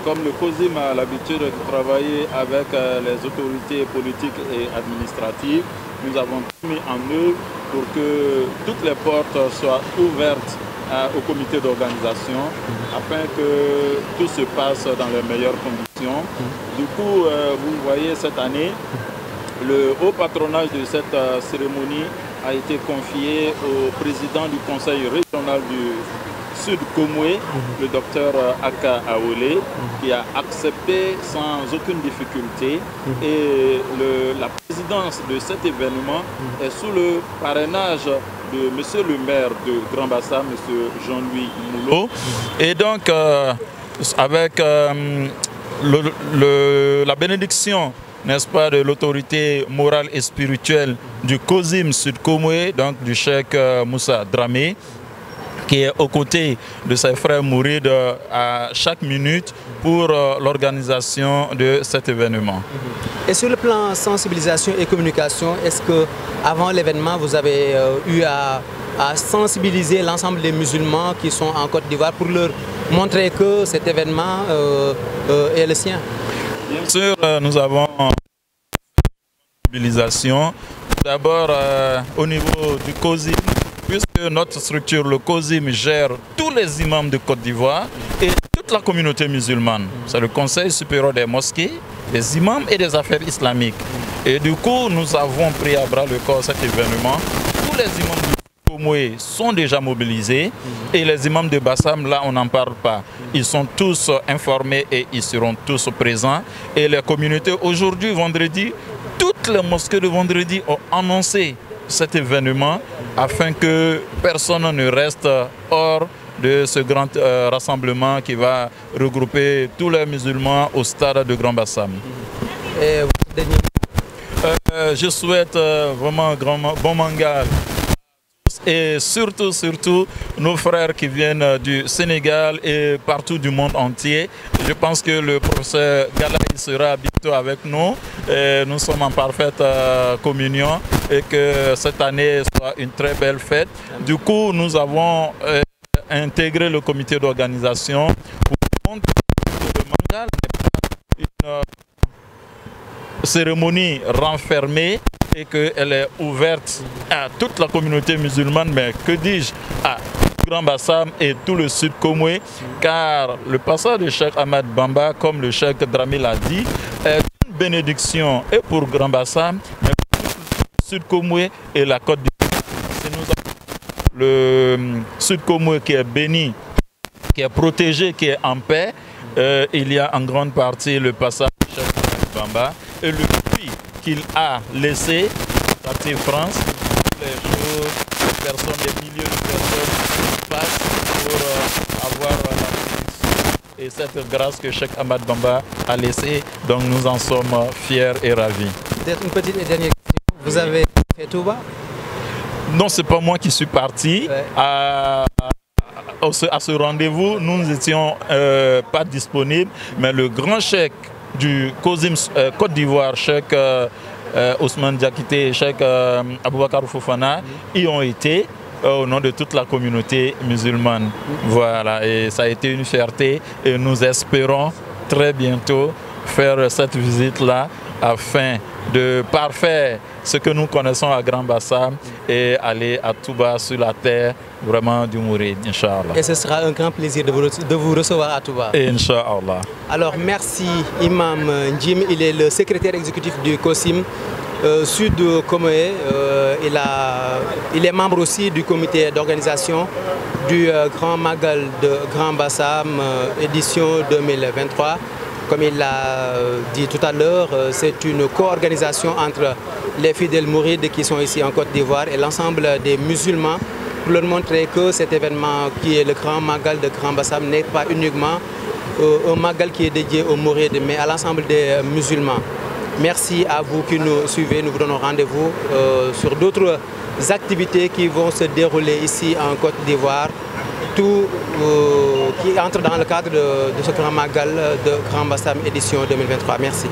comme le COSIM a l'habitude de travailler avec les autorités politiques et administratives, nous avons tout mis en œuvre pour que toutes les portes soient ouvertes au comité d'organisation afin que tout se passe dans les meilleures conditions. Du coup, vous voyez cette année, le haut patronage de cette cérémonie a été confié au président du conseil régional du Sud Komoué, le docteur Aka Aole, qui a accepté sans aucune difficulté. Et la présidence de cet événement est sous le parrainage de monsieur le maire de Grand Bassam, monsieur Jean-Louis Moulot. Et donc, avec la bénédiction, n'est-ce pas, de l'autorité morale et spirituelle du COSIM Sud Komoué, donc du cheikh Moussa Dramé, qui est aux côtés de ses frères mourides à chaque minute pour l'organisation de cet événement. Et sur le plan sensibilisation et communication, est-ce que avant l'événement, vous avez eu à sensibiliser l'ensemble des musulmans qui sont en Côte d'Ivoire pour leur montrer que cet événement est le sien? Bien sûr, nous avons une sensibilisation. D'abord au niveau du COSIM, puisque notre structure, le COSIM, gère tous les imams de Côte d'Ivoire et toute la communauté musulmane. C'est le Conseil supérieur des mosquées, des imams et des affaires islamiques. Et du coup, nous avons pris à bras le corps cet événement. Tous les imams du Komoué sont déjà mobilisés et les imams de Bassam, là, on n'en parle pas. Ils sont tous informés et ils seront tous présents. Et les communautés, aujourd'hui, vendredi, toutes les mosquées de vendredi ont annoncé cet événement afin que personne ne reste hors de ce grand rassemblement qui va regrouper tous les musulmans au stade de Grand Bassam. Je souhaite vraiment un bon manga et surtout nos frères qui viennent du Sénégal et partout du monde entier. Je pense que le professeur Gala sera bientôt avec nous. Et nous sommes en parfaite communion et que cette année soit une très belle fête. Du coup, nous avons intégré le comité d'organisation pour montrer que le manga n'est pas une cérémonie renfermée et qu'elle est ouverte à toute la communauté musulmane, mais que dis-je, à Grand Bassam et tout le Sud Komoué, car le passage de Cheikh Ahmad Bamba, comme le Cheikh Dramé l'a dit, est une bénédiction et pour Grand Bassam, mais pour le Sud Komoué et la Côte d'Ivoire. Si nous avons le Sud Komoué qui est béni, qui est protégé, qui est en paix, il y a en grande partie le passage de Cheikh Ahmad Bamba et le puits qu'il a laissé, partir France, les jours, les personnes, des milliers de personnes passent pour avoir la bénédiction et cette grâce que Cheikh Ahmad Bamba a laissée. Donc nous en sommes fiers et ravis. Peut-être une petite et dernière question. Vous avez fait Touba? Non, c'est pas moi qui suis parti. Ouais. À ce rendez-vous, nous n'étions pas disponibles, mais le grand cheikh du COSIM Côte d'Ivoire, cheikh Ousmane Diakité et cheikh Aboubakar Fofana, y ont été au nom de toute la communauté musulmane. Voilà, et ça a été une fierté et nous espérons très bientôt faire cette visite-là afin de parfaire ce que nous connaissons à Grand Bassam et aller à Touba sur la terre vraiment du Mouride, Inch'Allah. Et ce sera un grand plaisir de vous recevoir à Touba. Inch'Allah. Alors merci Imam Njim, il est le secrétaire exécutif du COSIM Sud Komoué. Il est membre aussi du comité d'organisation du Grand Magal de Grand Bassam édition 2023. Comme il l'a dit tout à l'heure, c'est une co-organisation entre les fidèles mourides qui sont ici en Côte d'Ivoire et l'ensemble des musulmans pour leur montrer que cet événement qui est le Grand Magal de Grand Bassam n'est pas uniquement un magal qui est dédié aux mourides mais à l'ensemble des musulmans. Merci à vous qui nous suivez. Nous vous donnons rendez-vous sur d'autres activités qui vont se dérouler ici en Côte d'Ivoire. Tout qui entre dans le cadre de ce Grand Magal de Grand Bassam édition 2023. Merci.